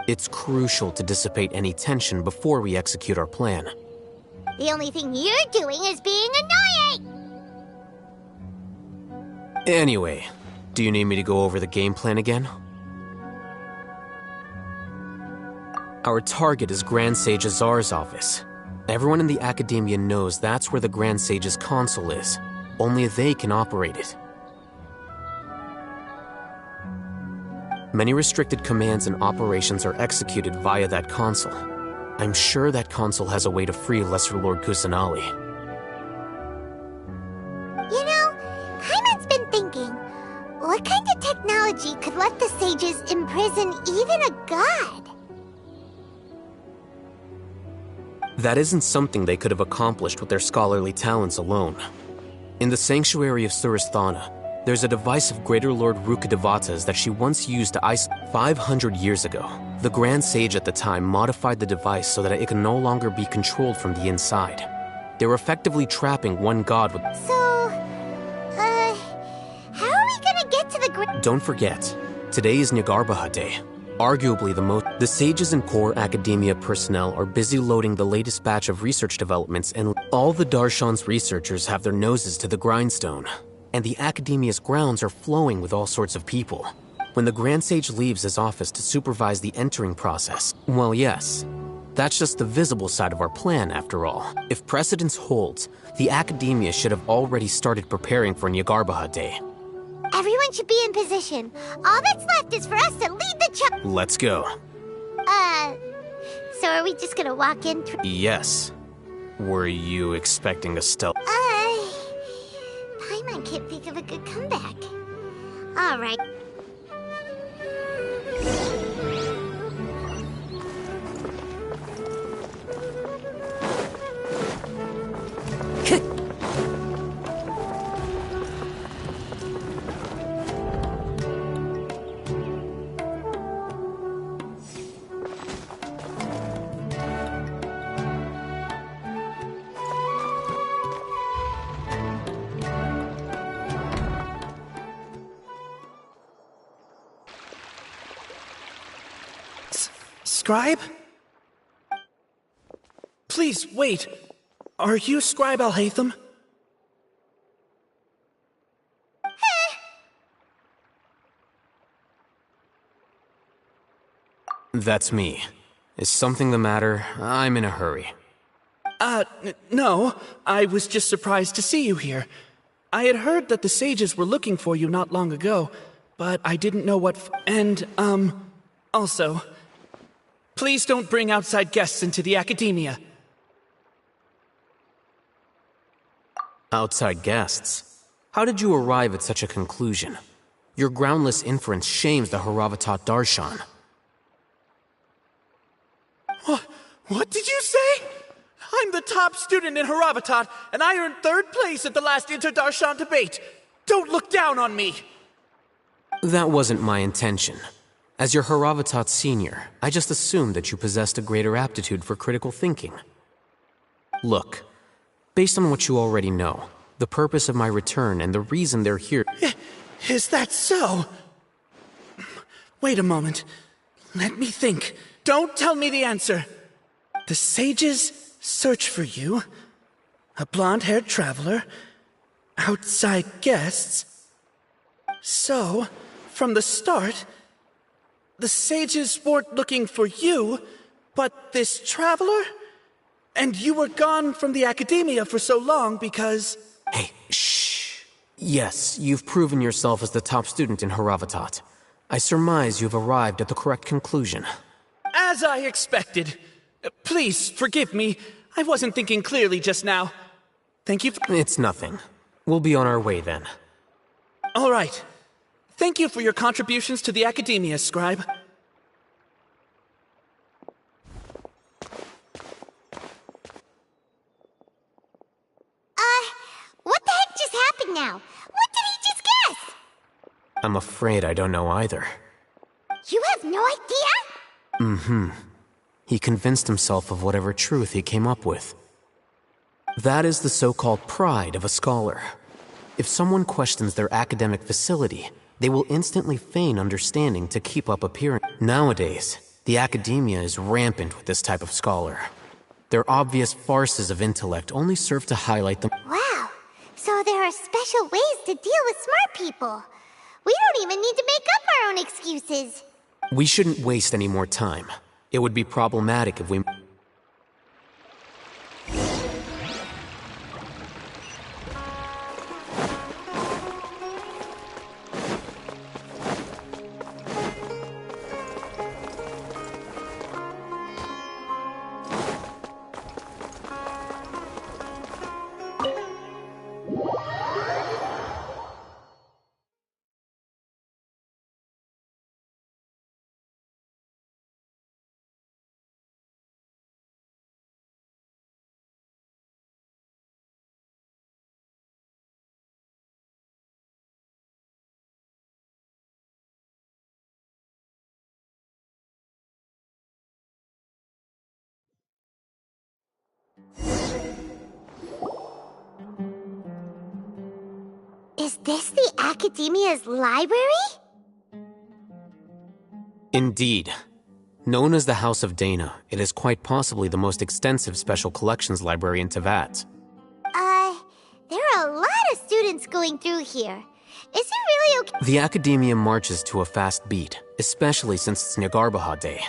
It's crucial to dissipate any tension before we execute our plan. The only thing you're doing is being annoying! Anyway, do you need me to go over the game plan again? Our target is Grand Sage Azar's office. Everyone in the Academia knows that's where the Grand Sage's console is. Only they can operate it. Many restricted commands and operations are executed via that console. I'm sure that console has a way to free Lesser Lord Kusanali. You know, Paimon's been thinking, what kind of technology could let the sages imprison even a god? That isn't something they could have accomplished with their scholarly talents alone. In the Sanctuary of Suristhana, there's a device of Greater Lord Rukkhadevata's that she once used to ice 500 years ago. The Grand Sage at the time modified the device so that it can no longer be controlled from the inside. They were effectively trapping one god with— So, how are we gonna get to the Don't forget, today is Nyargarbaha Day. Arguably the sages and core academia personnel are busy loading the latest batch of research developments, and all the Darshan's researchers have their noses to the grindstone. And the Academia's grounds are flowing with all sorts of people. When the Grand Sage leaves his office to supervise the entering process, well, yes, that's just the visible side of our plan after all. If precedence holds, the Academia should have already started preparing for Nyargarbaha Day. Everyone should be in position. All that's left is for us to lead the charge. Let's go. So are we just gonna walk in through— Yes. Were you expecting a stealth? Paimon can't think of a good comeback. All right. Scribe? Please, wait. Are you Scribe Alhaitham? That's me. Is something the matter? I'm in a hurry. No. I was just surprised to see you here. I had heard that the sages were looking for you not long ago, but I didn't know what also, please don't bring outside guests into the Academia. Outside guests? How did you arrive at such a conclusion? Your groundless inference shames the Haravatat Darshan. What did you say? I'm the top student in Haravatat, and I earned 3rd place at the last Inter-Darshan debate. Don't look down on me! That wasn't my intention. As your Haravatat senior, I just assumed that you possessed a greater aptitude for critical thinking. Look, based on what you already know, the purpose of my return and the reason they're here— Is that so? Wait a moment. Let me think. Don't tell me the answer. The sages search for you. A blonde-haired traveler. Outside guests. So, from the start, the sages weren't looking for you, but this traveler? And you were gone from the Academia for so long because— Hey, shh. Yes, you've proven yourself as the top student in Haravatat. I surmise you've arrived at the correct conclusion. As I expected. Please, forgive me. I wasn't thinking clearly just now. Thank you for— It's nothing. We'll be on our way then. All right. Thank you for your contributions to the Academia, Scribe. What the heck just happened now? What did he just guess? I'm afraid I don't know either. You have no idea? He convinced himself of whatever truth he came up with. That is the so-called pride of a scholar. If someone questions their academic facility, they will instantly feign understanding to keep up appearance. Nowadays, The academia is rampant with this type of scholar. Their obvious farces of intellect only serve to highlight them. Wow, so there are special ways to deal with smart people. We don't even need to make up our own excuses. We shouldn't waste any more time. It would be problematic if we... Is this the Academia's library? Indeed. Known as the House of Dana, it is quite possibly the most extensive special collections library in Teyvat. There are a lot of students going through here. Is it really okay? The Academia marches to a fast beat, especially since it's Nyargarbaha Day.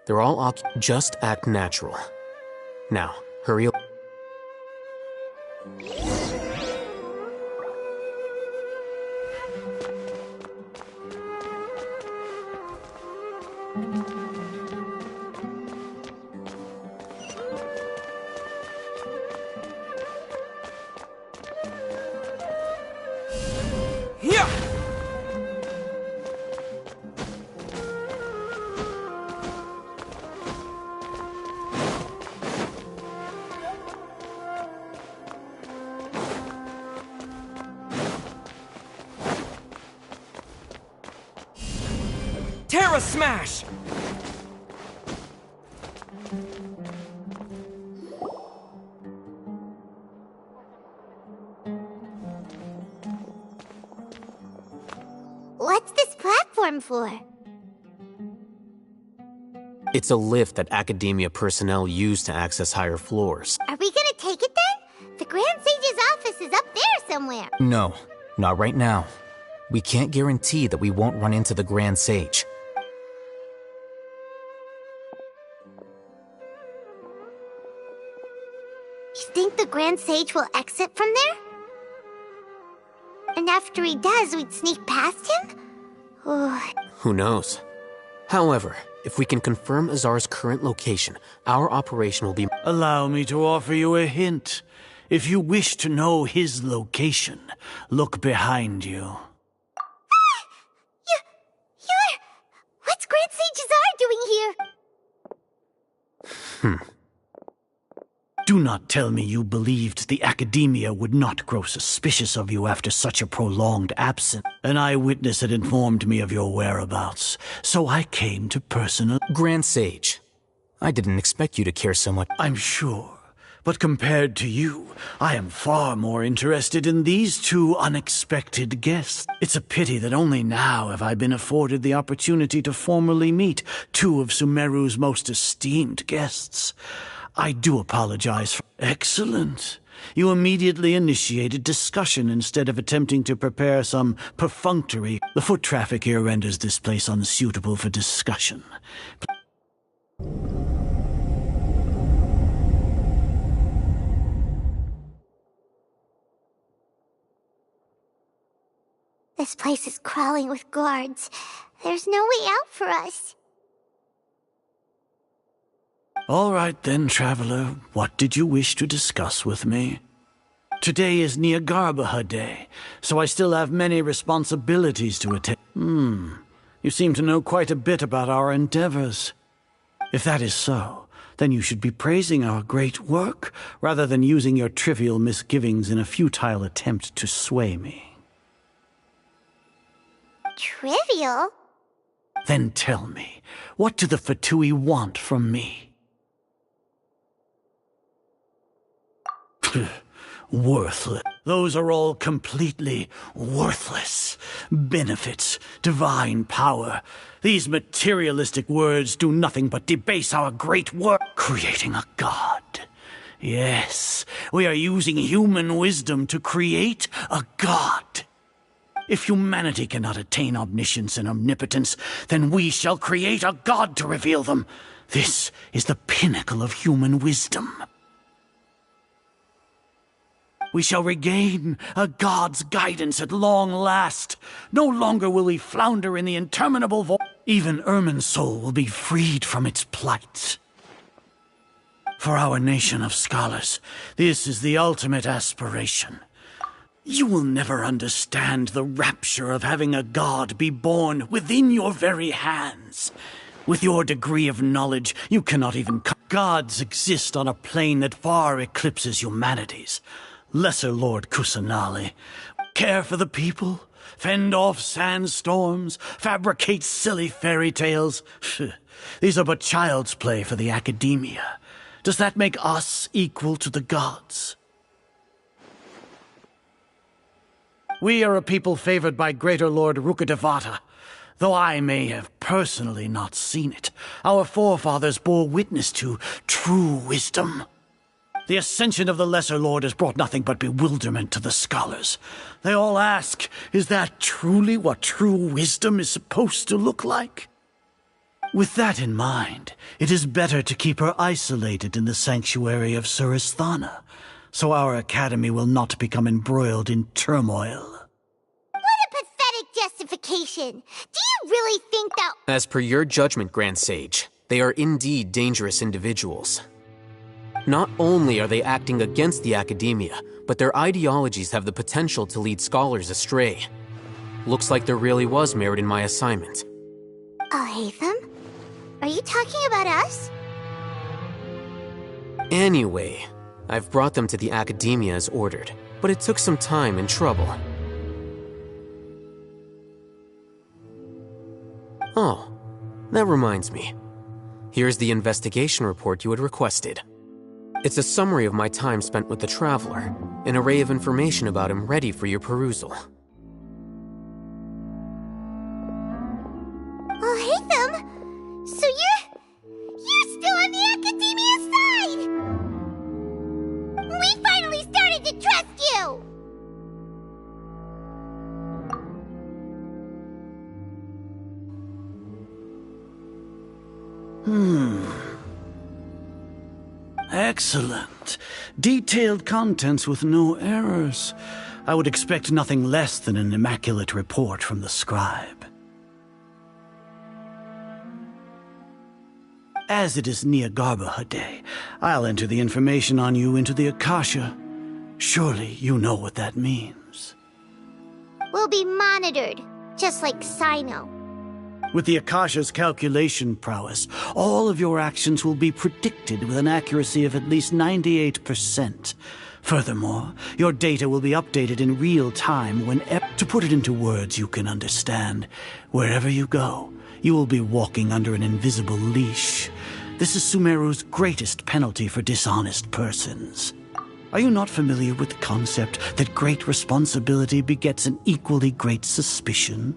They're all just act natural. Now, hurry up. Terra Smash! What's this platform for? It's a lift that Academia personnel use to access higher floors. Are we gonna take it then? The Grand Sage's office is up there somewhere. No, not right now. We can't guarantee that we won't run into the Grand Sage. You think the Grand Sage will exit from there? And after he does, we'd sneak past him? Oh. Who knows? However, if we can confirm Azar's current location, our operation will be... Allow me to offer you a hint. If you wish to know his location, look behind you. What's Grand Sage Azar doing here? Do not tell me you believed the Academia would not grow suspicious of you after such a prolonged absence. An eyewitness had informed me of your whereabouts, so I came to personal... Grand Sage, I didn't expect you to care so much. I'm sure, but compared to you, I am far more interested in these two unexpected guests. It's a pity that only now have I been afforded the opportunity to formally meet two of Sumeru's most esteemed guests. I do apologize for... Excellent. You immediately initiated discussion instead of attempting to prepare some perfunctory... The foot traffic here renders this place unsuitable for discussion. This place is crawling with guards. There's no way out for us. All right then, traveler. What did you wish to discuss with me? Today is Nyargarbaha Day, so I still have many responsibilities to attend. You seem to know quite a bit about our endeavors. If that is so, then you should be praising our great work, rather than using your trivial misgivings in a futile attempt to sway me. Trivial? Then tell me, what do the Fatui want from me? worthless. Those are all completely worthless. Benefits, divine power. These materialistic words do nothing but debase our great work, creating a god. Yes, we are using human wisdom to create a god. If humanity cannot attain omniscience and omnipotence, then we shall create a god to reveal them. This is the pinnacle of human wisdom. We shall regain a god's guidance at long last. No longer will we flounder in the interminable void. Even Ermin's soul will be freed from its plight. For our nation of scholars, this is the ultimate aspiration. You will never understand the rapture of having a god be born within your very hands. With your degree of knowledge, you cannot even... Gods exist on a plane that far eclipses humanity's. Lesser Lord Kusanali. Care for the people, fend off sandstorms, fabricate silly fairy tales. These are but child's play for the academia. Does that make us equal to the gods? We are a people favored by Greater Lord Rukadevata. Though I may have personally not seen it, our forefathers bore witness to true wisdom. The ascension of the Lesser Lord has brought nothing but bewilderment to the scholars. They all ask, is that truly what true wisdom is supposed to look like? With that in mind, it is better to keep her isolated in the sanctuary of Suristhana, so our academy will not become embroiled in turmoil. What a pathetic justification! Do you really think that— As per your judgment, Grand Sage, they are indeed dangerous individuals. Not only are they acting against the academia, but their ideologies have the potential to lead scholars astray. Looks like there really was merit in my assignment. Oh, Hatham? Are you talking about us? Anyway, I've brought them to the academia as ordered, but it took some time and trouble. Oh, that reminds me. Here's the investigation report you had requested. It's a summary of my time spent with the Traveler, an array of information about him ready for your perusal. Oh, Hatham! So you're still on the academia side! We finally started to trust you! Excellent. Detailed contents with no errors. I would expect nothing less than an immaculate report from the scribe. As it is Nyagarbha Day, I'll enter the information on you into the Akasha. Surely you know what that means. We'll be monitored, just like Sino. With the Akasha's calculation prowess, all of your actions will be predicted with an accuracy of at least 98%. Furthermore, your data will be updated in real time whenever... To put it into words you can understand, wherever you go, you will be walking under an invisible leash. This is Sumeru's greatest penalty for dishonest persons. Are you not familiar with the concept that great responsibility begets an equally great suspicion?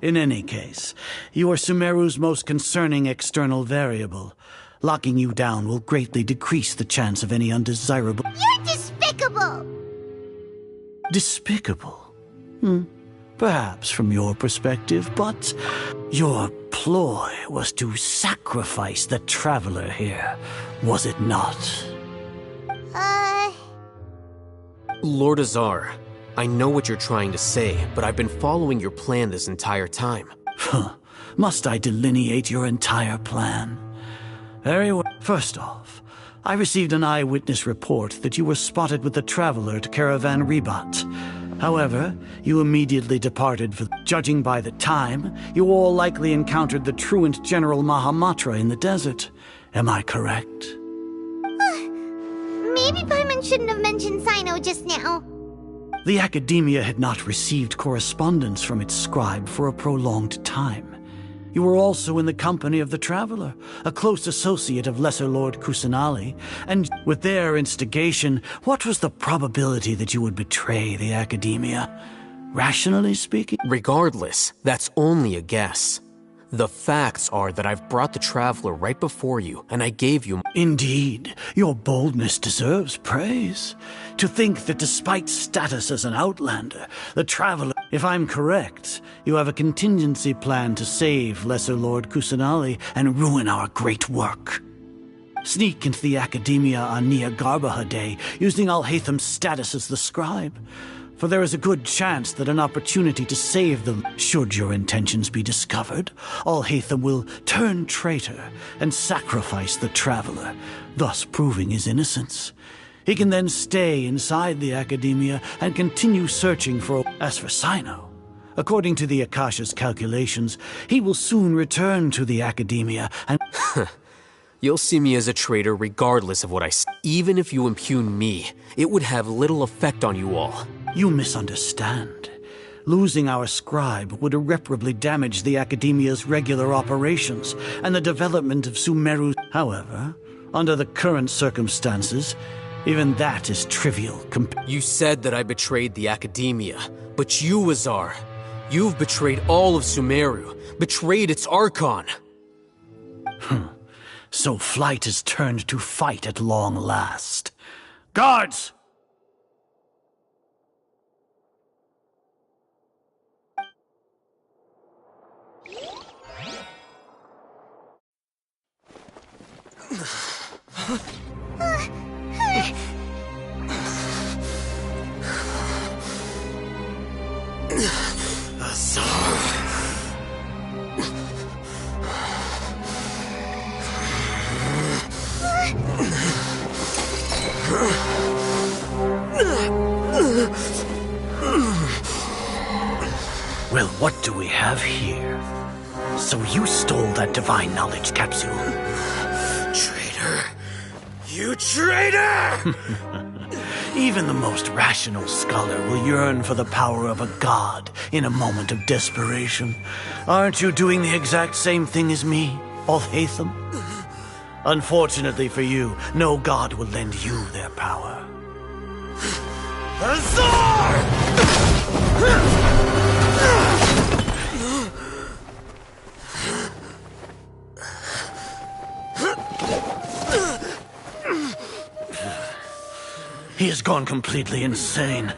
In any case, you are Sumeru's most concerning external variable. Locking you down will greatly decrease the chance of any undesirable... You're despicable! Despicable? Perhaps from your perspective, but your ploy was to sacrifice the Traveler here, was it not? Lord Azar, I know what you're trying to say, but I've been following your plan this entire time. Must I delineate your entire plan? Very well. First off, I received an eyewitness report that you were spotted with the Traveler to Caravan Ribat. However, you immediately departed for... Judging by the time, you all likely encountered the truant General Mahamatra in the desert. Am I correct? Maybe Paimon shouldn't have mentioned Sino just now. The academia had not received correspondence from its scribe for a prolonged time. You were also in the company of the Traveler, a close associate of Lesser Lord Kusanali, and with their instigation, what was the probability that you would betray the Academia? Rationally speaking? Regardless, that's only a guess. The facts are that I've brought the Traveler right before you, and I gave you... Indeed, your boldness deserves praise. To think that despite status as an outlander, the Traveler... If I'm correct, you have a contingency plan to save Lesser Lord Kusanali and ruin our great work. Sneak into the Academia on Nyargarbaha Day, using Alhaitham's status as the scribe. For there is a good chance that an opportunity to save them, should your intentions be discovered, Alhaitham will turn traitor and sacrifice the Traveler, thus proving his innocence. He can then stay inside the Academia and continue searching for... As for Sino, according to the Akasha's calculations, he will soon return to the Academia and... You'll see me as a traitor regardless of what I say. Even if you impugn me, it would have little effect on you all. You misunderstand. Losing our scribe would irreparably damage the Academia's regular operations and the development of Sumeru. However, under the current circumstances, even that is trivial. You said that I betrayed the Academia, but you, Azar, you've betrayed all of Sumeru, betrayed its Archon. So flight has turned to fight at long last. Guards! Well, what do we have here? So you stole that divine knowledge capsule. Traitor! You traitor! Even the most rational scholar will yearn for the power of a god in a moment of desperation. Aren't you doing the exact same thing as me, Alhaitham? Unfortunately for you, no god will lend you their power. Azar! He has gone completely insane.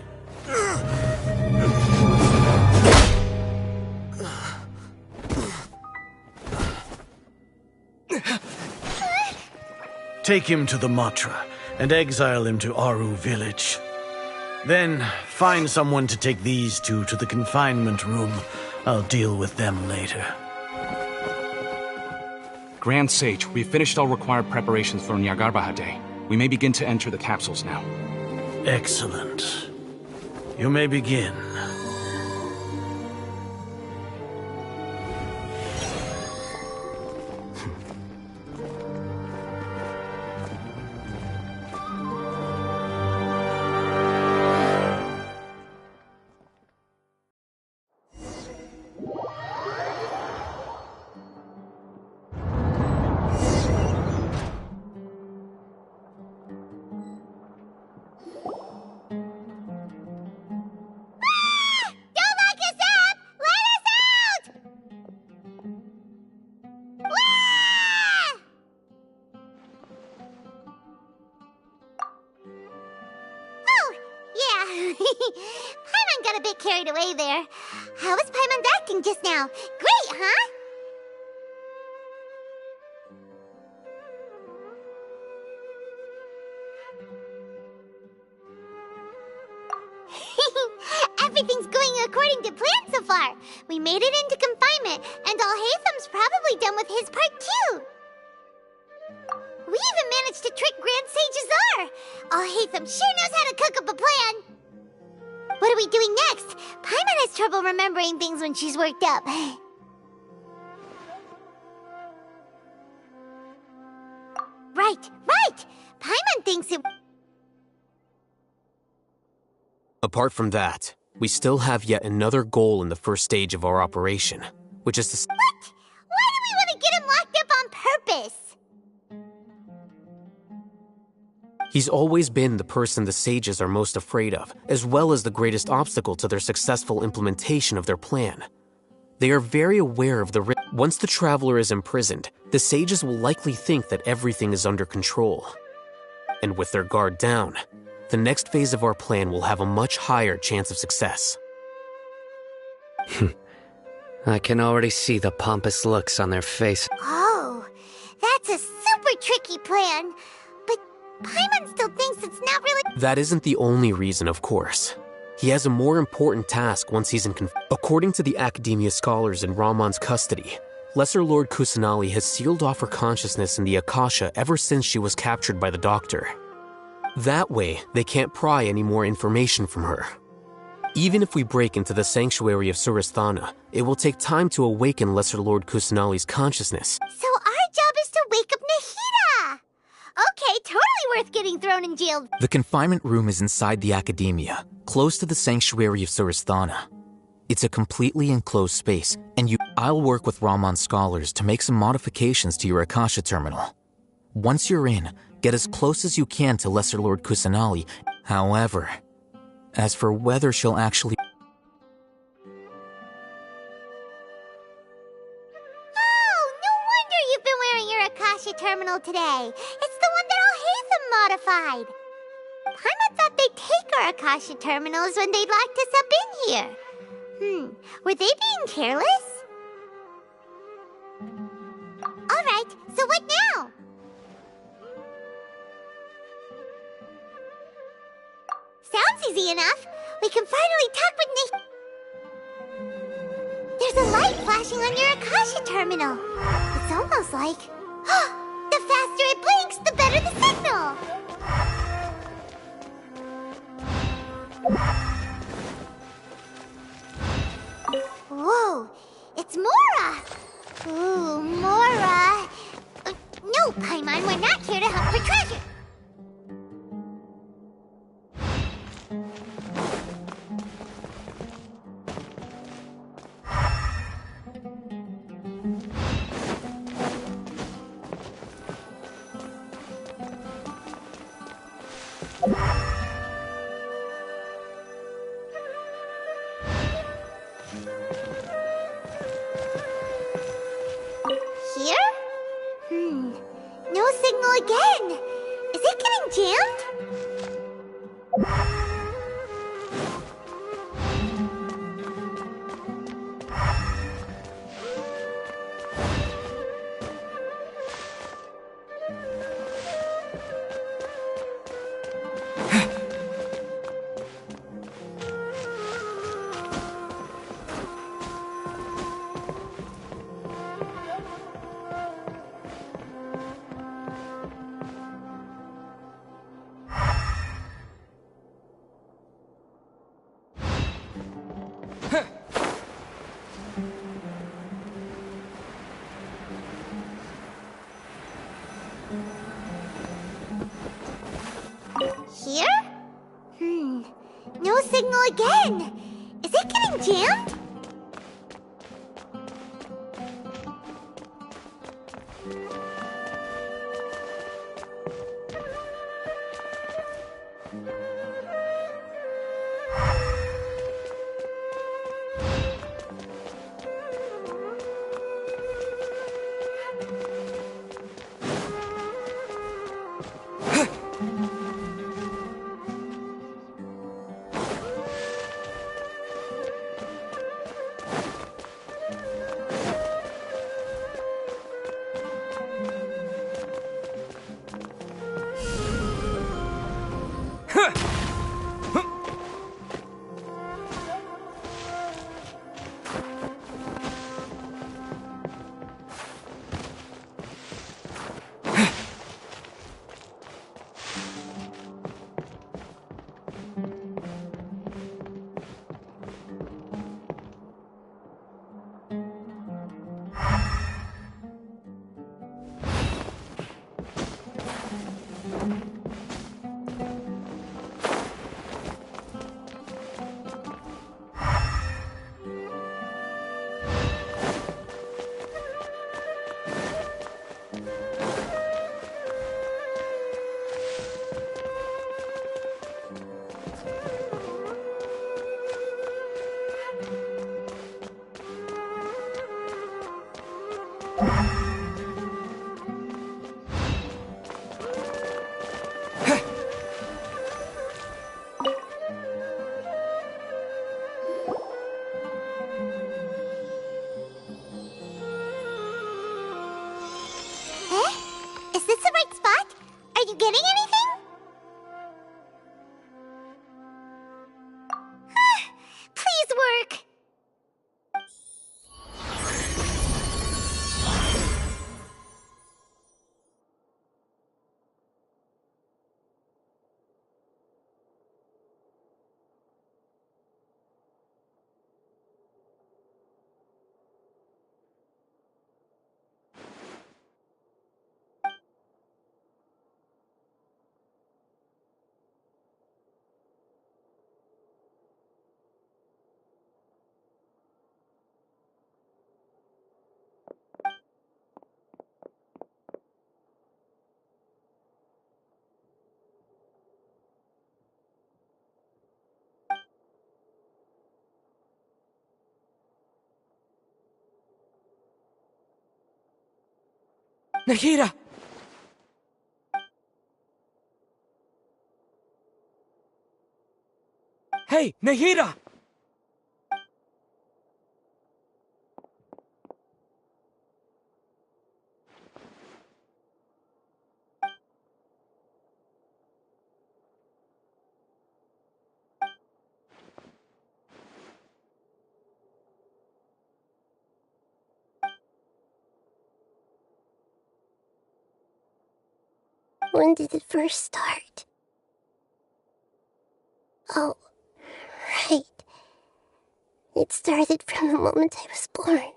Take him to the Matra and exile him to Aru village. Then find someone to take these two to the confinement room. I'll deal with them later. Grand Sage, we've finished all required preparations for Nyargarbaha Day. We may begin to enter the capsules now. Excellent. You may begin. Paimon got a bit carried away there. How was Paimon acting just now? Great, huh? Everything's going according to plan so far. We made it into confinement, and Alhaitham's probably done with his part too. We even managed to trick Grand Sage Azar. Alhaitham sure knows how to cook up a plan. What are we doing next? Paimon has trouble remembering things when she's worked up. Right. Paimon thinks it... Apart from that, we still have yet another goal in the first stage of our operation, which is to... What? He's always been the person the sages are most afraid of, as well as the greatest obstacle to their successful implementation of their plan. They are very aware of the risk. Once the traveler is imprisoned, the sages will likely think that everything is under control. And with their guard down, the next phase of our plan will have a much higher chance of success. I can already see the pompous looks on their face. Oh, that's a super tricky plan. But Paimon still thinks it's not really... That isn't the only reason, of course. He has a more important task once he's in According to the Academia scholars in Ramon's custody, Lesser Lord Kusanali has sealed off her consciousness in the Akasha ever since she was captured by the Doctor. That way, they can't pry any more information from her. Even if we break into the sanctuary of Surasthana, it will take time to awaken Lesser Lord Kusanali's consciousness. So our job is to wake up Nahida! Okay, totally worth getting thrown in jail. The confinement room is inside the Academia, close to the sanctuary of Surasthana. It's a completely enclosed space, and I'll work with Ramon's scholars to make some modifications to your Akasha terminal. Once you're in, get as close as you can to Lesser Lord Kusanali. However, as for whether she'll actually... Oh, no wonder you've been wearing your Akasha terminal today. It's the one that Alhaitham modified. Paimon thought they'd take our Akasha terminals when they'd locked us up in here. Were they being careless? Alright, so what now? Sounds easy enough. We can finally talk with There's a light flashing on your Akasha terminal. It's almost like... the faster it blinks, the better the signal! Whoa, it's Mora! Ooh, Mora! No, Paimon, we're not here to hunt for treasure! Here? No signal again. Is it getting jammed? Here? No signal again. Is it getting jammed? Is this the right spot? Are you getting anything? Please work. Nahida! Hey, Nahida! When did it first start? Oh, right. It started from the moment I was born.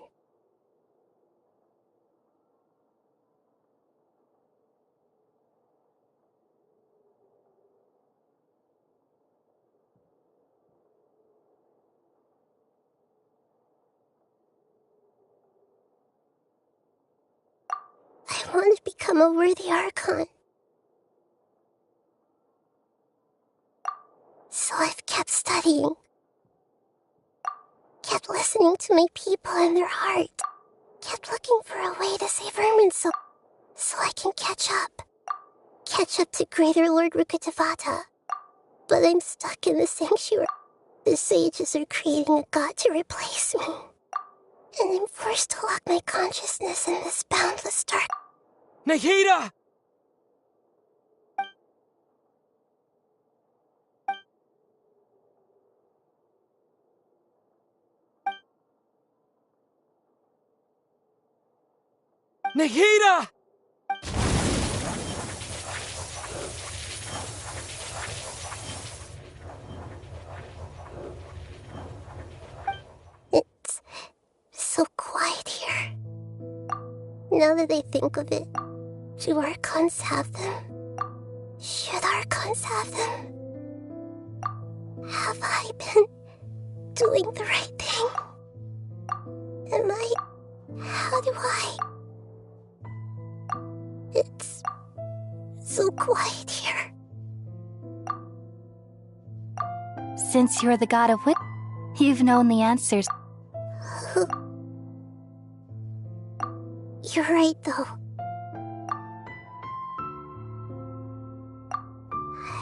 I want to become a worthy Archon. So I've kept studying. Kept listening to my people and their heart. Kept looking for a way to save Ermin so I can catch up. Catch up to Greater Lord Rukkhadevata. But I'm stuck in the sanctuary. The sages are creating a god to replace me. And I'm forced to lock my consciousness in this boundless dark. Nahida! Nahida! It's so quiet here. Now that I think of it, do Archons have them? Should Archons have them? Have I been doing the right thing? Am I... How do I... It's so quiet here. Since you're the god of wit, you've known the answers. You're right, though.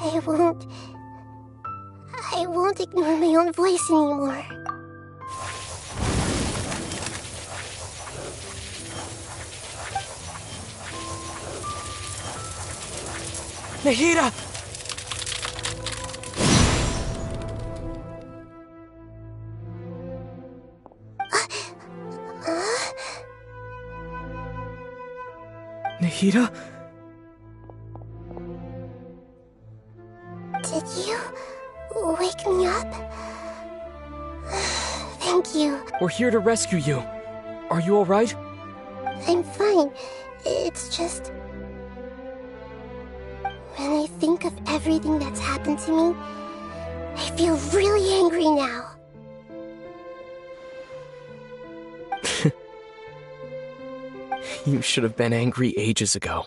I won't ignore my own voice anymore. Nahida! Nahida? Did you wake me up? Thank you. We're here to rescue you. Are you alright? I'm fine. It's just... When I think of everything that's happened to me, I feel really angry now. You should have been angry ages ago.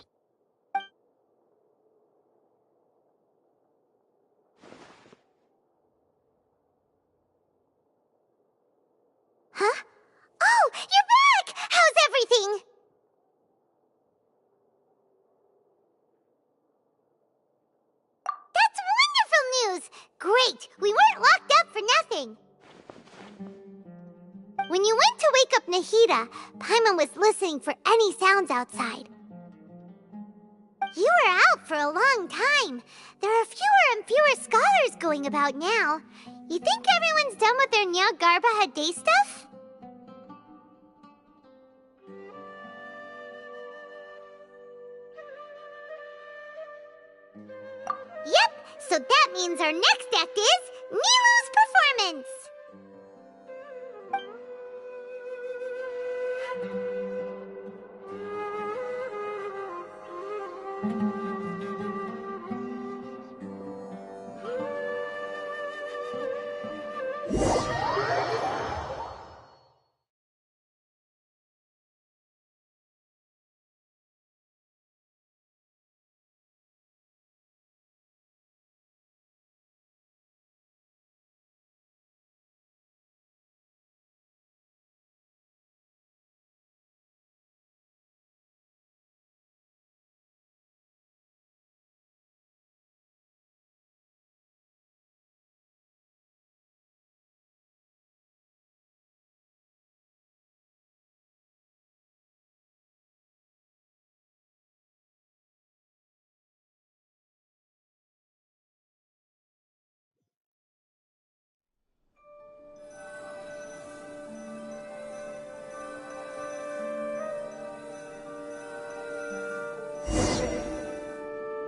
Huh? Oh, you're back! How's everything? Wait, we weren't locked up for nothing. When you went to wake up Nahida, Paimon was listening for any sounds outside. You were out for a long time. There are fewer and fewer scholars going about now. You think everyone's done with their Nyagarbaha Day stuff? Yep, so that means our next act is Nilou's performance!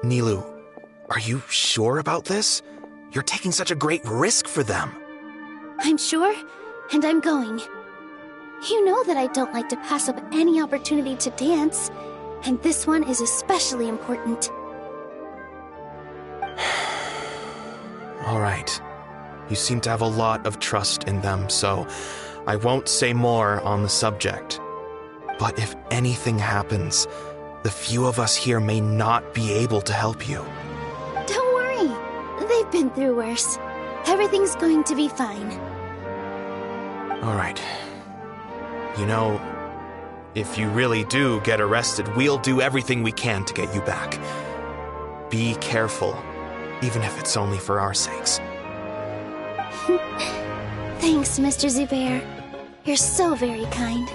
Nilou, are you sure about this? You're taking such a great risk for them. I'm sure, and I'm going. You know that I don't like to pass up any opportunity to dance, and this one is especially important. All right. You seem to have a lot of trust in them, so I won't say more on the subject. But if anything happens, the few of us here may not be able to help you. Don't worry. They've been through worse. Everything's going to be fine. All right. You know, if you really do get arrested, we'll do everything we can to get you back. Be careful, even if it's only for our sakes. Thanks, Mr. Zubair. You're so very kind.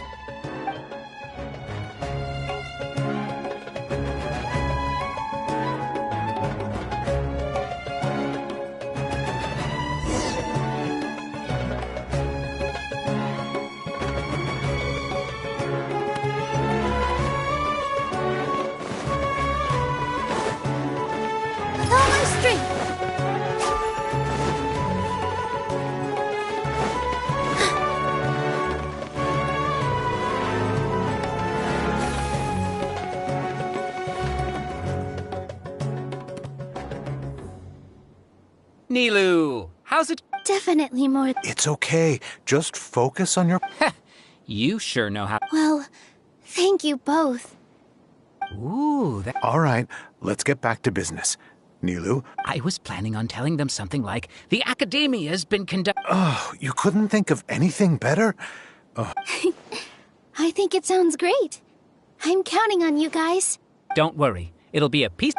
Nilou, how's it? Definitely more. It's okay. Just focus on your... You sure know how... Well, thank you both. Ooh, All right, let's get back to business. Nilou? I was planning on telling them something like, the Academia has been Oh, you couldn't think of anything better? I think it sounds great. I'm counting on you guys. Don't worry, it'll be a piece...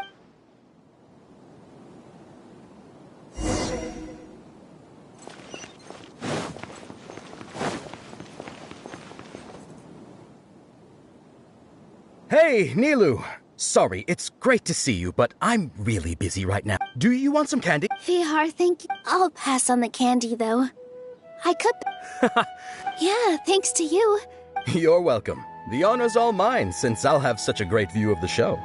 Hey, Nilou! Sorry, it's great to see you, but I'm really busy right now. Do you want some candy? Vihar, thank you. I'll pass on the candy, though. I could... Yeah, thanks to you. You're welcome. The honor's all mine, since I'll have such a great view of the show.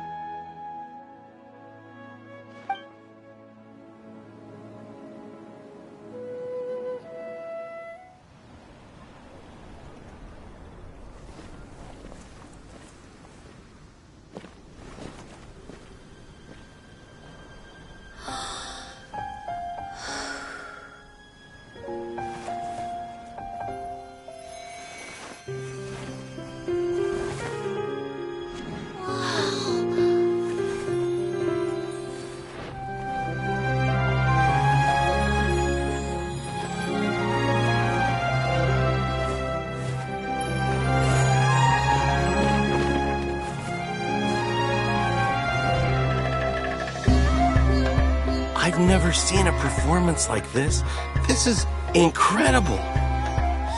I've never seen a performance like this. This is incredible.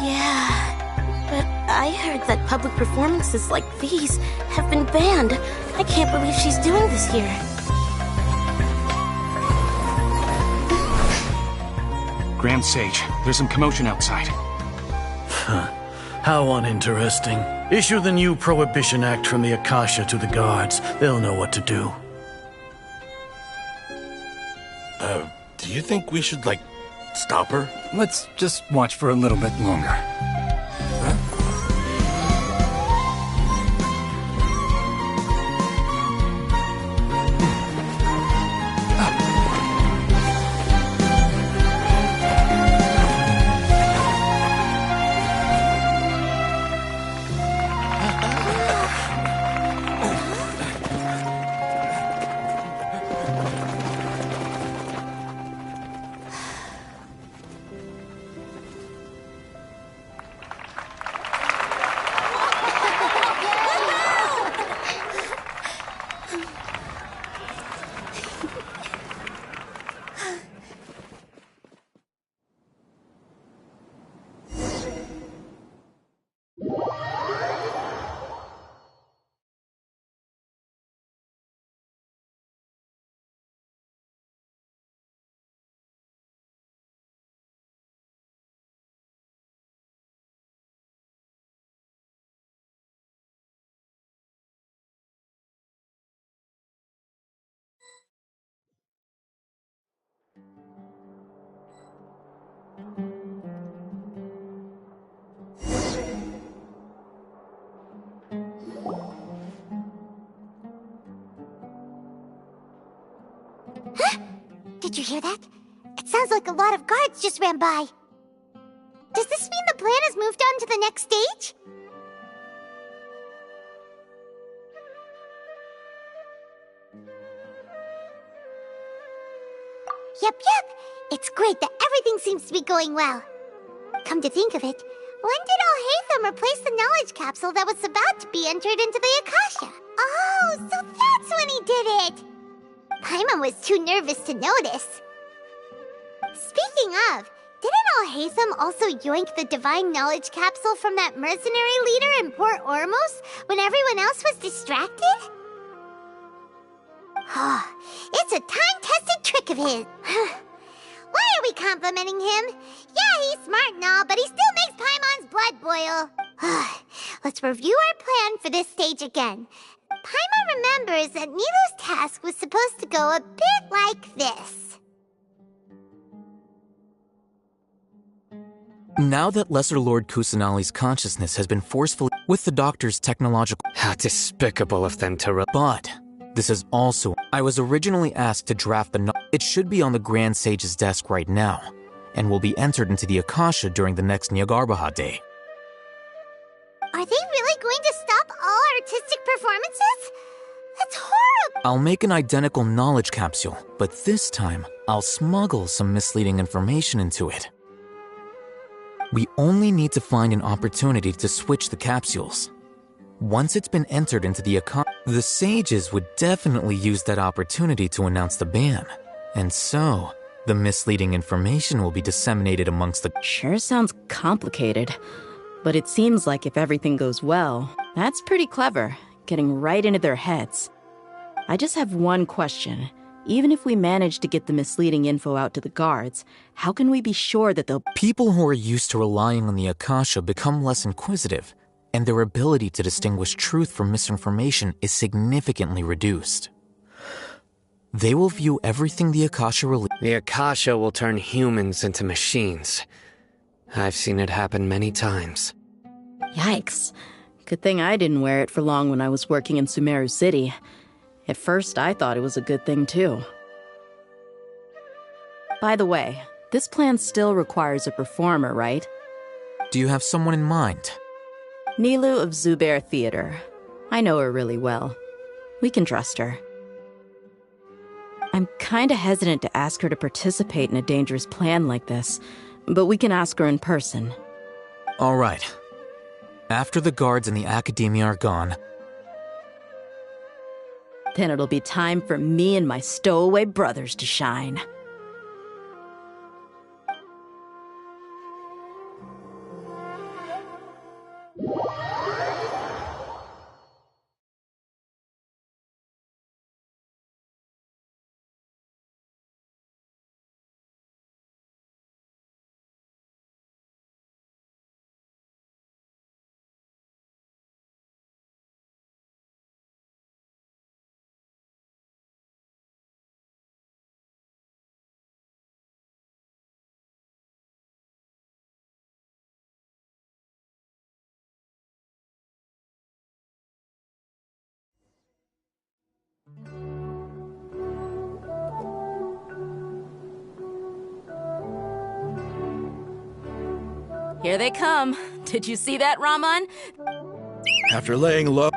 Yeah, but I heard that public performances like these have been banned. I can't believe she's doing this here. Grand Sage, there's some commotion outside. How uninteresting. Issue the new Prohibition Act from the Akasha to the guards. They'll know what to do. Do you think we should, stop her? Let's just watch for a little bit longer. Did you hear that? It sounds like a lot of guards just ran by. Does this mean the plan has moved on to the next stage? Yep. It's great that everything seems to be going well. Come to think of it, when did Alhaitham replace the knowledge capsule that was about to be entered into the Akasha? Oh, so that's when he did it! Paimon was too nervous to notice. Speaking of, didn't Alhaitham also yoink the divine knowledge capsule from that mercenary leader in Port Ormos when everyone else was distracted? It's a time-tested trick of his. Why are we complimenting him? Yeah, he's smart and all, but he still makes Paimon's blood boil. Let's review our plan for this stage again. Paimon remembers that Nilou's task was supposed to go a bit like this. Now that Lesser Lord Kusanali's consciousness has been forcefully with the doctor's technological... How despicable of them to... But this is also... I was originally asked to draft the... It should be on the Grand Sage's desk right now, and will be entered into the Akasha during the next Nyagarbha Day. Are they really going to stop all artistic performances? That's horrible! I'll make an identical knowledge capsule, but this time, I'll smuggle some misleading information into it. We only need to find an opportunity to switch the capsules. Once it's been entered into the Akasha, the sages would definitely use that opportunity to announce the ban. And so, the misleading information will be disseminated amongst the... Sure sounds complicated. But it seems like if everything goes well, that's pretty clever, getting right into their heads. I just have one question. Even if we manage to get the misleading info out to the guards, how can we be sure that they'll... People who are used to relying on the Akasha become less inquisitive, and their ability to distinguish truth from misinformation is significantly reduced. They will view everything the Akasha The Akasha will turn humans into machines. I've seen it happen many times. Yikes. Good thing I didn't wear it for long when I was working in Sumeru City. At first, I thought it was a good thing, too. By the way, this plan still requires a performer, right? Do you have someone in mind? Nilou of Zubair Theater. I know her really well. We can trust her. I'm kinda hesitant to ask her to participate in a dangerous plan like this, but we can ask her in person. All right. After the guards and the academia are gone... Then it'll be time for me and my stowaway brothers to shine. Here they come. Did you see that, Raman? After laying low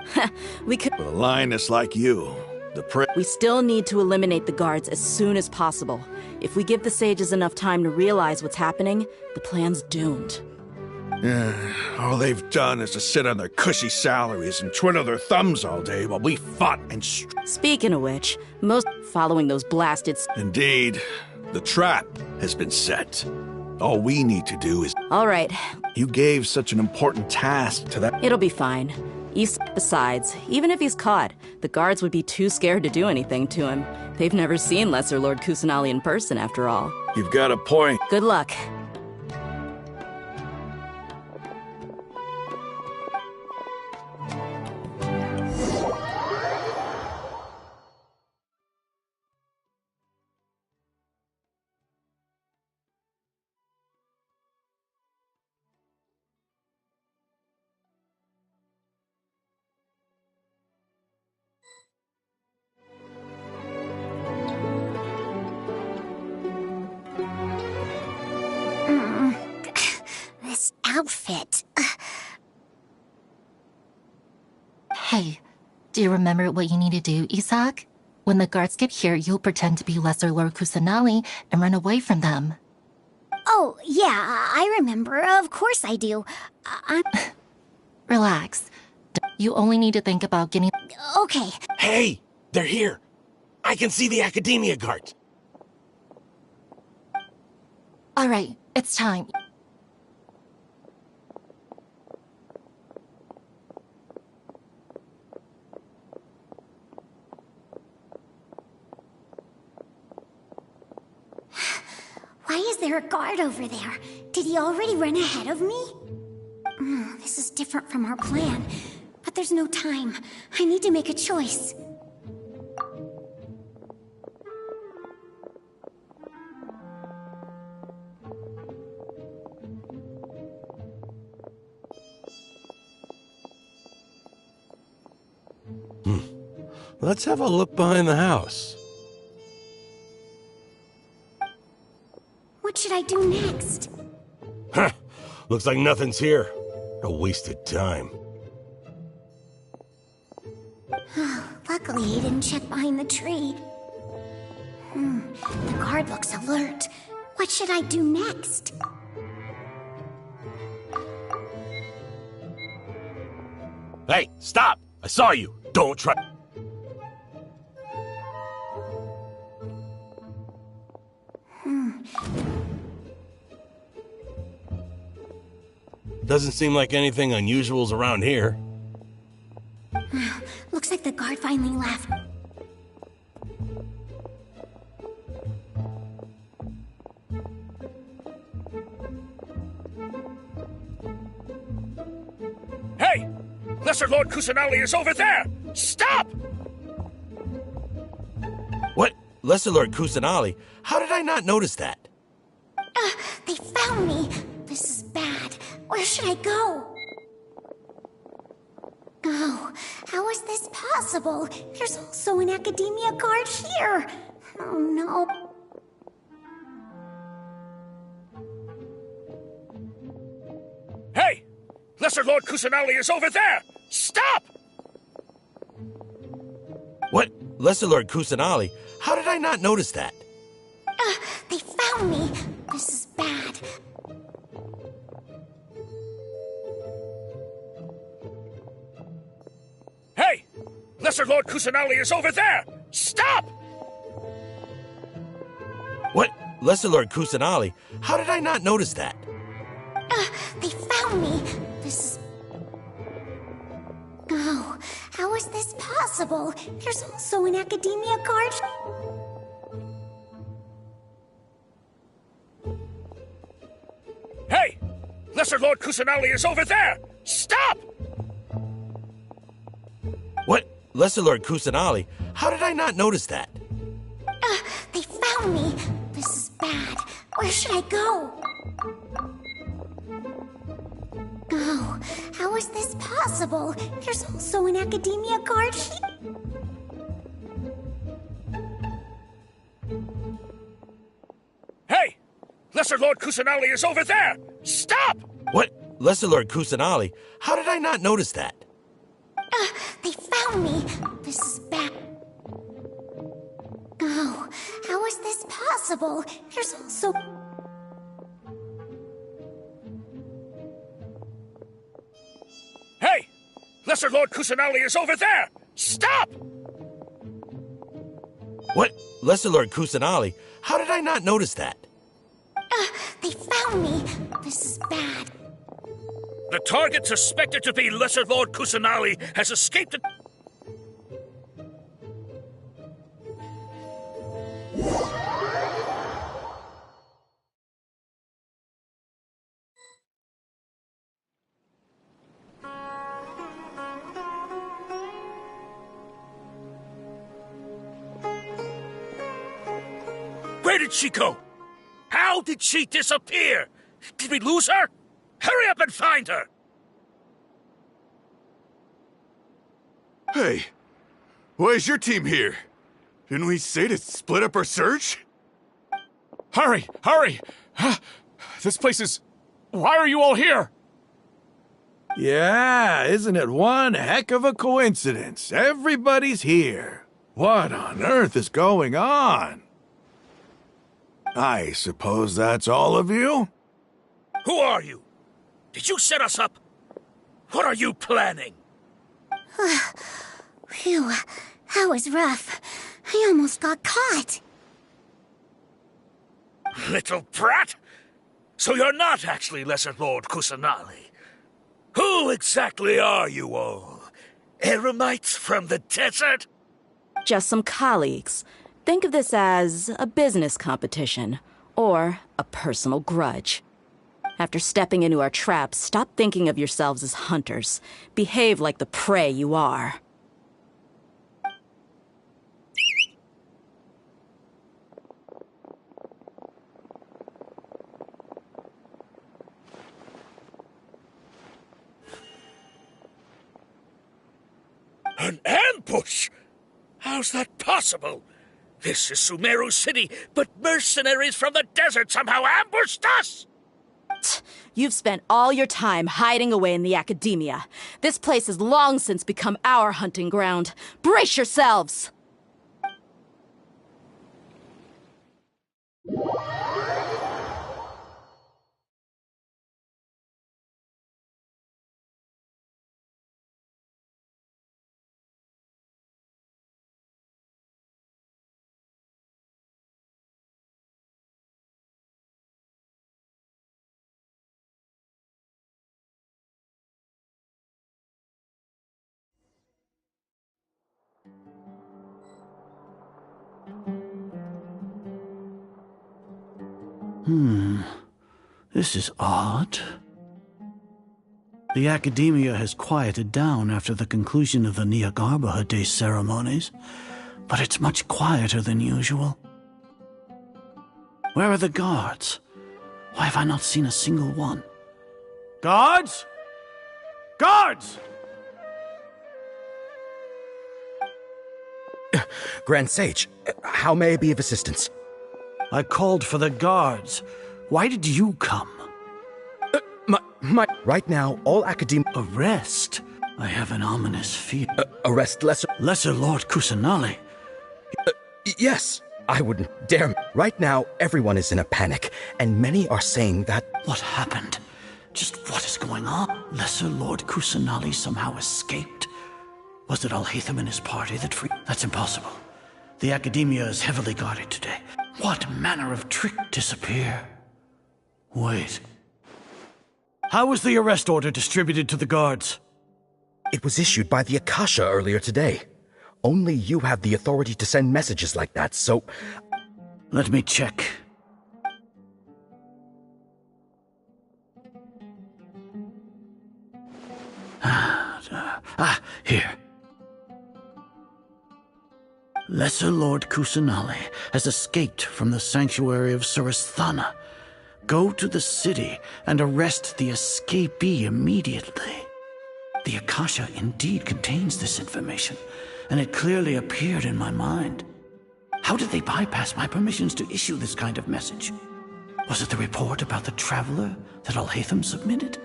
We could. with a lioness like you, We still need to eliminate the guards as soon as possible. If we give the sages enough time to realize what's happening, the plan's doomed. all they've done is to sit on their cushy salaries and twiddle their thumbs all day while we fought and Speaking of which, most following those blasted. Indeed, the trap has been set. All we need to do is. All right. You gave such an important task to that. It'll be fine. Besides, even if he's caught, the guards would be too scared to do anything to him. They've never seen Lesser Lord Kusanali in person, after all. You've got a point. Good luck. This outfit. Hey, do you remember what you need to do, Isak? When the guards get here, you'll pretend to be Lesser Lord Kusanali and run away from them. Oh, yeah, I remember. Of course I do. Relax. You only need to think about getting... Okay. Hey, they're here. I can see the Academia guards. All right, it's time. Why is there a guard over there? Did he already run ahead of me? This is different from our plan. But there's no time. I need to make a choice. Let's have a look behind the house. What should I do next? Huh. Looks like nothing's here. A wasted time. Luckily, he didn't check behind the tree. The guard looks alert. What should I do next? Hey, stop! I saw you. Don't try. Doesn't seem like anything unusual's around here. Looks like the guard finally left. Hey! Lesser Lord Kusanali is over there! Stop! What? Lesser Lord Kusanali? How did I not notice that? They found me! This is bad. Where should I go? Oh, how is this possible? There's also an Academia guard here. Oh no. Hey! Lesser Lord Kusanali is over there! Stop! What? Lesser Lord Kusanali? How did I not notice that? They found me. This is bad. Hey! Lesser Lord Kusanali is over there! Stop! What? Lesser Lord Kusanali? How did I not notice that? They found me. This is... Oh, how is this possible? There's also an Academia guard. Hey! Lesser Lord Kusanali is over there! Stop! What? Lesser Lord Kusanali? How did I not notice that? They found me. This is bad. Where should I go? Oh, how is this possible? There's also an Academia guard here. Hey! Lesser Lord Kusanali is over there! Stop! What? Lesser Lord Kusanali? How did I not notice that? They found me. This is bad. Oh, how is this possible? There's also... Hey! Lesser Lord Kusanali is over there! Stop! What? Lesser Lord Kusanali? How did I not notice that? They found me. This is bad. The target suspected to be Lesser Lord Kusanali has escaped. Where did she go? How did she disappear? Did we lose her? Hurry up and find her! Hey, why is your team here? Didn't we say to split up our search? Hurry! Hurry! This place is... Why are you all here? Yeah, isn't it one heck of a coincidence? Everybody's here. What on earth is going on? I suppose that's all of you? Who are you? Did you set us up? What are you planning? Phew, that was rough. I almost got caught. Little brat! So you're not actually Lesser Lord Kusanali. Who exactly are you all? Eremites from the desert? Just some colleagues. Think of this as a business competition, or a personal grudge. After stepping into our traps, stop thinking of yourselves as hunters. Behave like the prey you are. An ambush? How's that possible? This is Sumeru City, but mercenaries from the desert somehow ambushed us! You've spent all your time hiding away in the academia. This place has long since become our hunting ground. Brace yourselves! This is odd. The academia has quieted down after the conclusion of the Nyagarbha Day ceremonies, but it's much quieter than usual. Where are the guards? Why have I not seen a single one? Guards? Guards! Grand Sage, how may I be of assistance? I called for the guards. Why did you come? Right now, all academic... Arrest? I have an ominous fear. Arrest Lesser Lord Kusanali? Yes, I wouldn't dare... Right now, everyone is in a panic, and many are saying that... What happened? Just what is going on? Lesser Lord Kusanali somehow escaped? Was it Alhaitham and his party that freed? That's impossible. The academia is heavily guarded today. What manner of trick disappear? Wait. How was the arrest order distributed to the guards? It was issued by the Akasha earlier today. Only you have the authority to send messages like that, so... Let me check. Here. Lesser Lord Kusanali has escaped from the sanctuary of Surasthana. Go to the city and arrest the escapee immediately. The Akasha indeed contains this information, and it clearly appeared in my mind. How did they bypass my permissions to issue this kind of message? Was it the report about the traveler that Alhaitham submitted?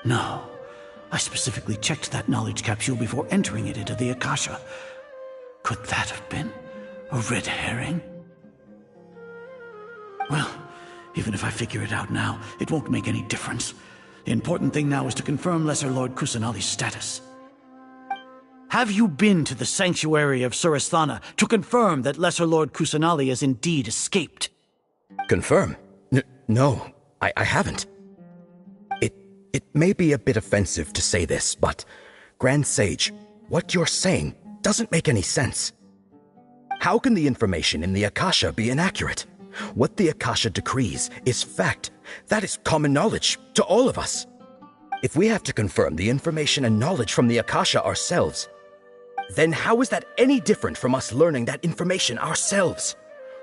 No. I specifically checked that knowledge capsule before entering it into the Akasha. Could that have been a red herring? Well, even if I figure it out now, it won't make any difference. The important thing now is to confirm Lesser Lord Kusanali's status. Have you been to the sanctuary of Surasthana to confirm that Lesser Lord Kusanali has indeed escaped? Confirm? No, I haven't. It may be a bit offensive to say this, but Grand Sage, what you're saying doesn't make any sense. How can the information in the Akasha be inaccurate? What the Akasha decrees is fact. That is common knowledge to all of us. If we have to confirm the information and knowledge from the Akasha ourselves, then how is that any different from us learning that information ourselves?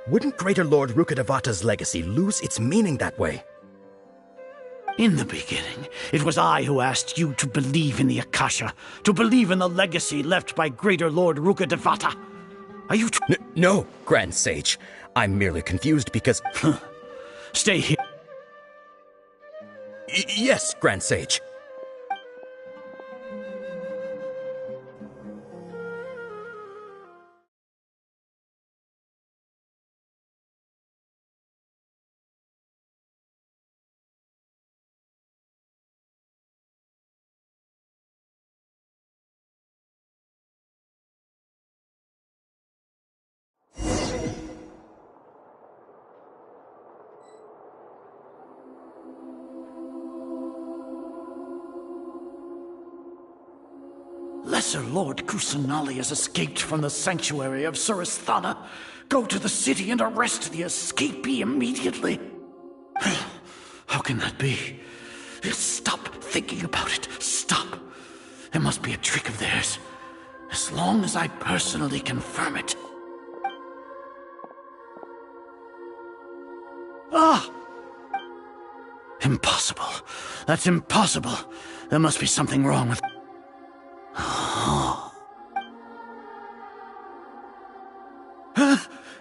Wouldn't Greater Lord Rukkhadevata's legacy lose its meaning that way? In the beginning, it was I who asked you to believe in the Akasha, to believe in the legacy left by Greater Lord Rukkhadevata. Are you No, Grand Sage. I'm merely confused because... Stay here. Yes, Grand Sage. Lesser Lord Kusanali has escaped from the sanctuary of Surasthana. Go to the city and arrest the escapee immediately. How can that be? Stop thinking about it. Stop. It must be a trick of theirs. As long as I personally confirm it. Ah! Impossible. That's impossible. There must be something wrong with...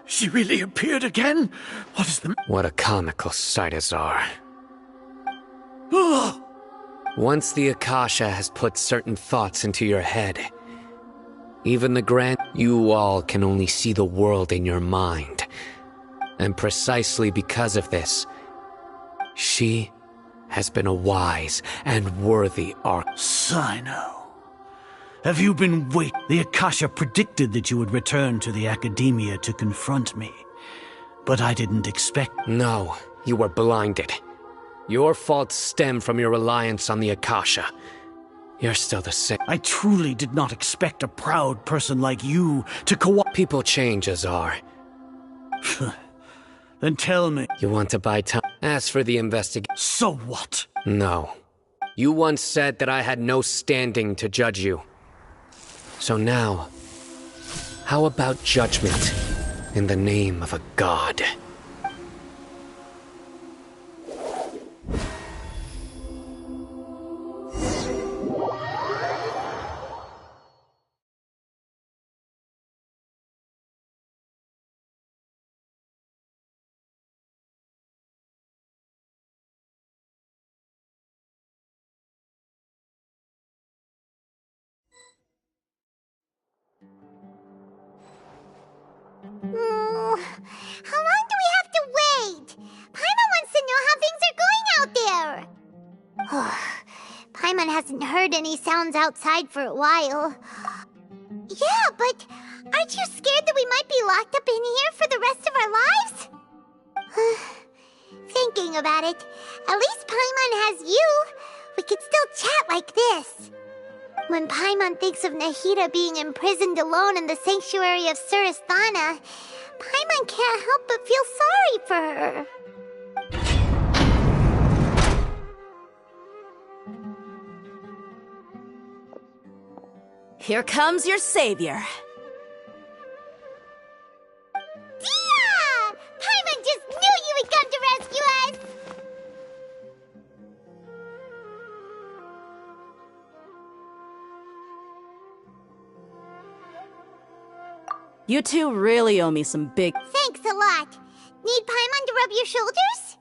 She really appeared again? What is the... What a comical sight, Azar. Once the Akasha has put certain thoughts into your head, even the Grand... You all can only see the world in your mind. And precisely because of this, she has been a wise and worthy Sino. Have you been waiting? The Akasha predicted that you would return to the Academia to confront me. But I didn't expect... No, you were blinded. Your faults stem from your reliance on the Akasha. You're still the same. I truly did not expect a proud person like you to People change, Azar. Then tell me... You want to buy time? As for the investigation... So what? No. You once said that I had no standing to judge you. So now, how about judgment in the name of a god? How long do we have to wait? Paimon wants to know how things are going out there. Paimon hasn't heard any sounds outside for a while. Yeah, but aren't you scared that we might be locked up in here for the rest of our lives? Thinking about it, at least Paimon has you. We could still chat like this. When Paimon thinks of Nahida being imprisoned alone in the sanctuary of Surasthana, Paimon can't help but feel sorry for her. Here comes your savior. Dia! Paimon just knew you would come to rescue us! You two really owe me some big... Thanks a lot. Need Paimon to rub your shoulders?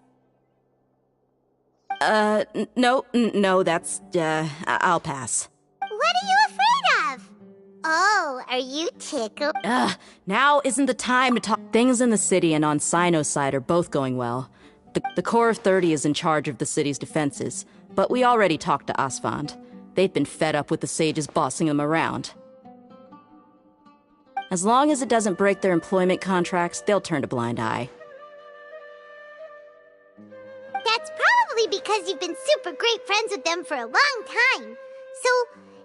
No, that's, I'll pass. What are you afraid of? Oh, are you tickled? Now isn't the time to talk. Things in the city and on Sino's side are both going well. The Corps of 30 is in charge of the city's defenses, but we already talked to Asfand. They've been fed up with the sages bossing them around. As long as it doesn't break their employment contracts, they'll turn a blind eye. That's probably because you've been super great friends with them for a long time. So,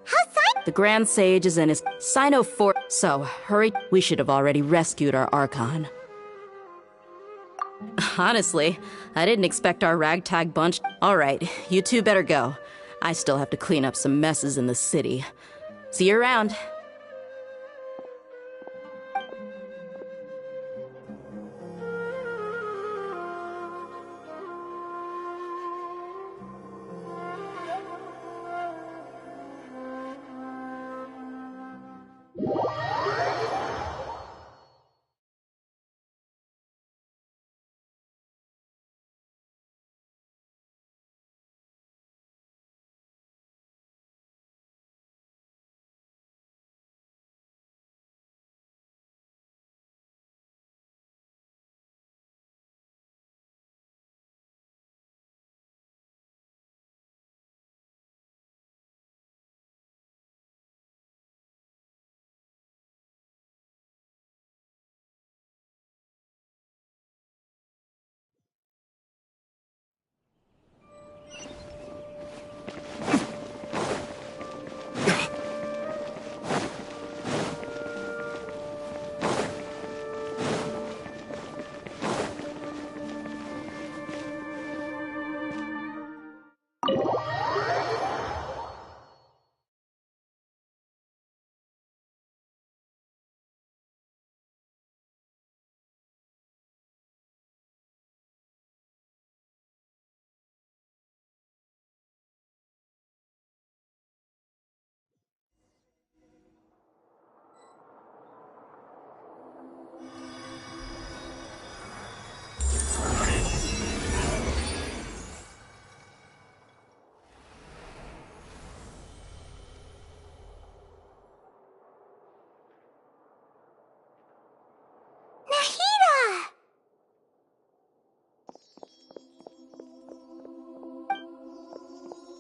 how's Sino? The Grand Sage is in his Sino fort, so hurry. We should have already rescued our Archon. Honestly, I didn't expect our ragtag bunch. Alright, you two better go. I still have to clean up some messes in the city. See you around.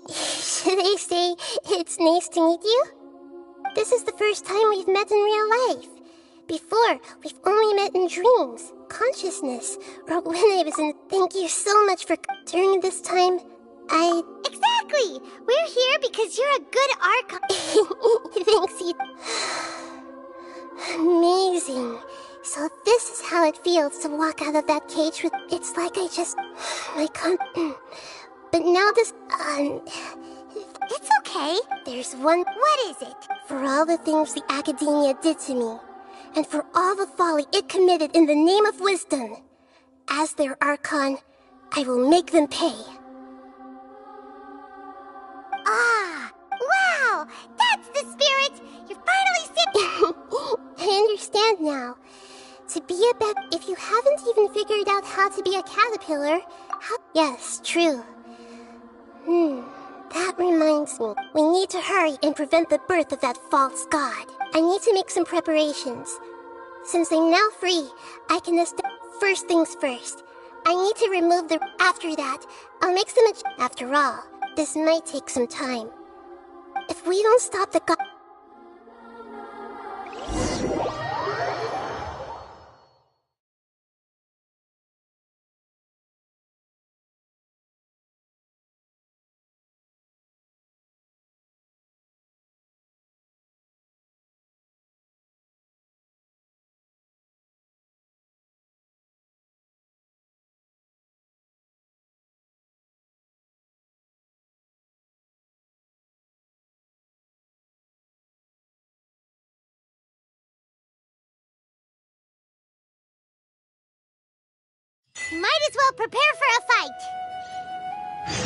Should I say, it's nice to meet you? This is the first time we've met in real life. Before, we've only met in dreams, consciousness, or when I was in... Thank you so much for... During this time, Exactly! We're here because you're a good Archon. Thanks, you... Amazing. So this is how it feels to walk out of that cage with... It's like I just... But now this... It's okay. There's one... What is it? For all the things the Academia did to me, and for all the folly it committed in the name of wisdom, as their Archon, I will make them pay. Ah! Wow! That's the spirit! You're finally sitting... I understand now. To be a if you haven't even figured out how to be a caterpillar, Yes, true. That reminds me. We need to hurry and prevent the birth of that false god. I need to make some preparations. Since I'm now free, I can first things first. I need to remove the... After that, I'll make some... After all, this might take some time. If we don't stop the god... Might as well prepare for a fight.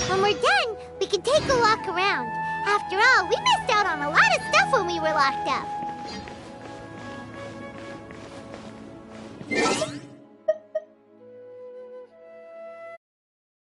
When we're done, we can take a walk around. After all, we missed out on a lot of stuff when we were locked up.